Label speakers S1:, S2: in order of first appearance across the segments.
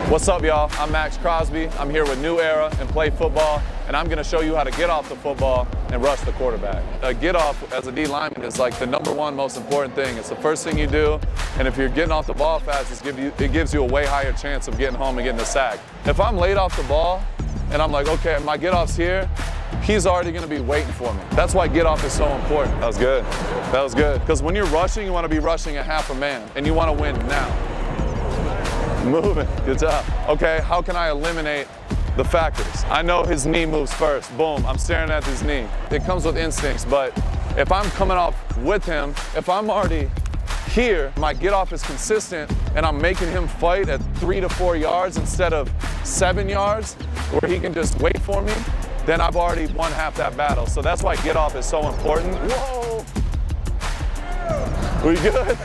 S1: What's up, y'all? I'm Maxx Crosby. I'm here with New Era and Play Football, and I'm gonna show you how to get off the football and rush the quarterback. A get off as a D lineman is like the #1 most important thing. It's the first thing you do, and if you're getting off the ball fast, it gives you a way higher chance of getting home and getting a sack. If I'm late off the ball, and I'm like, okay, my get off's here, he's already gonna be waiting for me. That's why get off is so important. That was good. That was good. Because when you're rushing, you wanna be rushing a half a man, and you wanna win now. Moving, good job. Okay, how can I eliminate the factors? I know his knee moves first. Boom, I'm staring at his knee. It comes with instincts, but if I'm coming off with him, if I'm already here, my get off is consistent, and I'm making him fight at 3 to 4 yards instead of 7 yards, where he can just wait for me, then I've already won half that battle. So that's why get off is so important. Whoa! We good?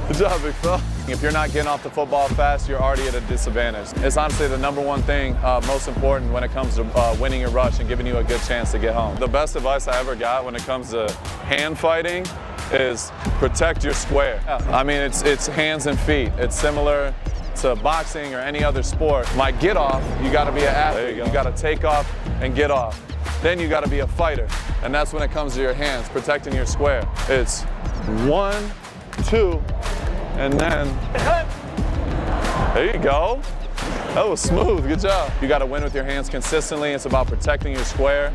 S1: Good job, big fella. If you're not getting off the football fast, you're already at a disadvantage. It's honestly the #1 thing, most important when it comes to winning your rush and giving you a good chance to get home. The best advice I ever got when it comes to hand fighting is protect your square. I mean, it's hands and feet. It's similar to boxing or any other sport. My get off, you gotta be an athlete. You gotta take off and get off. Then you gotta be a fighter. And that's when it comes to your hands, protecting your square. It's 1, 2, and then, there you go. That was smooth, good job. You gotta win with your hands consistently. It's about protecting your square,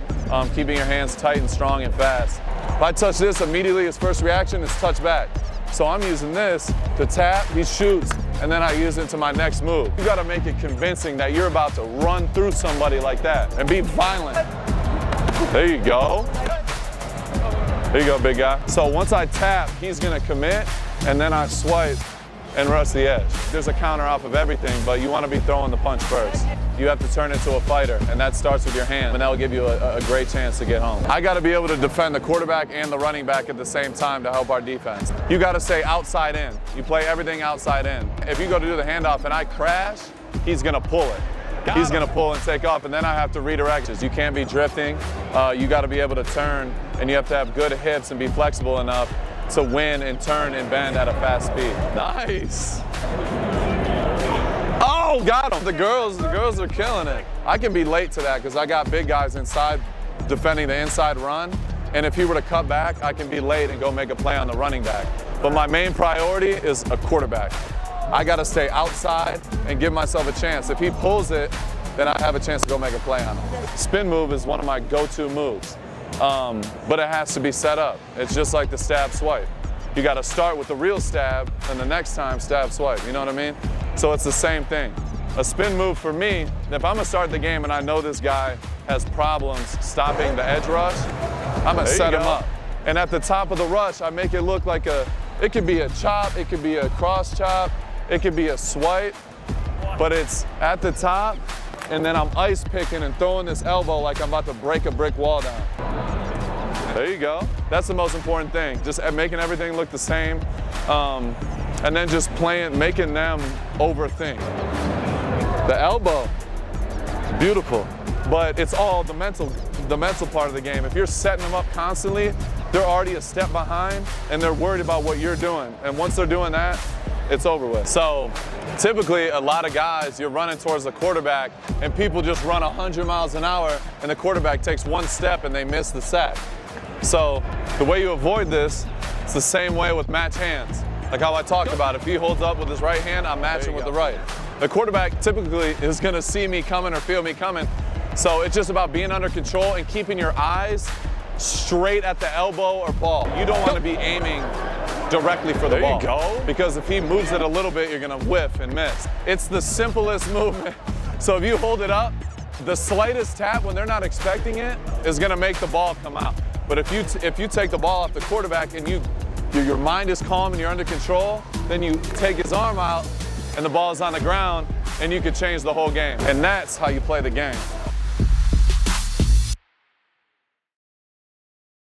S1: keeping your hands tight and strong and fast. If I touch this, immediately his first reaction is touch back. So I'm using this to tap, he shoots, and then I use it to my next move. You gotta make it convincing that you're about to run through somebody like that and be violent. There you go. There you go, big guy. So once I tap, he's gonna commit, and then I swipe and rush the edge. There's a counter off of everything, but you wanna be throwing the punch first. You have to turn into a fighter, and that starts with your hand, and that'll give you a great chance to get home. I gotta be able to defend the quarterback and the running back at the same time to help our defense. You gotta stay outside in. You play everything outside in. If you go to do the handoff and I crash, he's gonna pull it. He's gonna pull and take off, and then I have to redirect. You can't be drifting. You gotta be able to turn, and you have to have good hips and be flexible enough to win and turn and bend at a fast speed. Nice. Oh, got him. The girls are killing it. I can be late to that because I got big guys inside defending the inside run, and if he were to cut back, I can be late and go make a play on the running back. But my main priority is a quarterback. I gotta stay outside and give myself a chance. If he pulls it, then I have a chance to go make a play on him. Spin move is one of my go-to moves, but it has to be set up. It's just like the stab swipe. You gotta start with the real stab, and the next time stab swipe, you know what I mean? So it's the same thing. A spin move for me, if I'm gonna start the game and I know this guy has problems stopping the edge rush, I'm gonna set him up. And at the top of the rush, I make it look like it could be a chop, it could be a cross chop, it could be a swipe, but it's at the top, and then I'm ice picking and throwing this elbow like I'm about to break a brick wall down. There you go. That's the most important thing, just making everything look the same, and then just making them overthink. The elbow, beautiful, but it's all the mental part of the game. If you're setting them up constantly, they're already a step behind, and they're worried about what you're doing, and once they're doing that, it's over with. So typically a lot of guys, you're running towards the quarterback and people just run 100 miles an hour and the quarterback takes one step and they miss the sack. So the way you avoid this, it's the same way with match hands. Like how I talked about, if he holds up with his right hand, I'm matching with the right. The quarterback typically is gonna see me coming or feel me coming. So it's just about being under control and keeping your eyes straight at the elbow or ball. You don't wanna be aiming directly for the ball. There you go. Because if he moves it a little bit, you're gonna whiff and miss. It's the simplest movement. So if you hold it up, the slightest tap when they're not expecting it is gonna make the ball come out. But if you take the ball off the quarterback and your mind is calm and you're under control, then you take his arm out and the ball is on the ground and you could change the whole game. And that's how you play the game.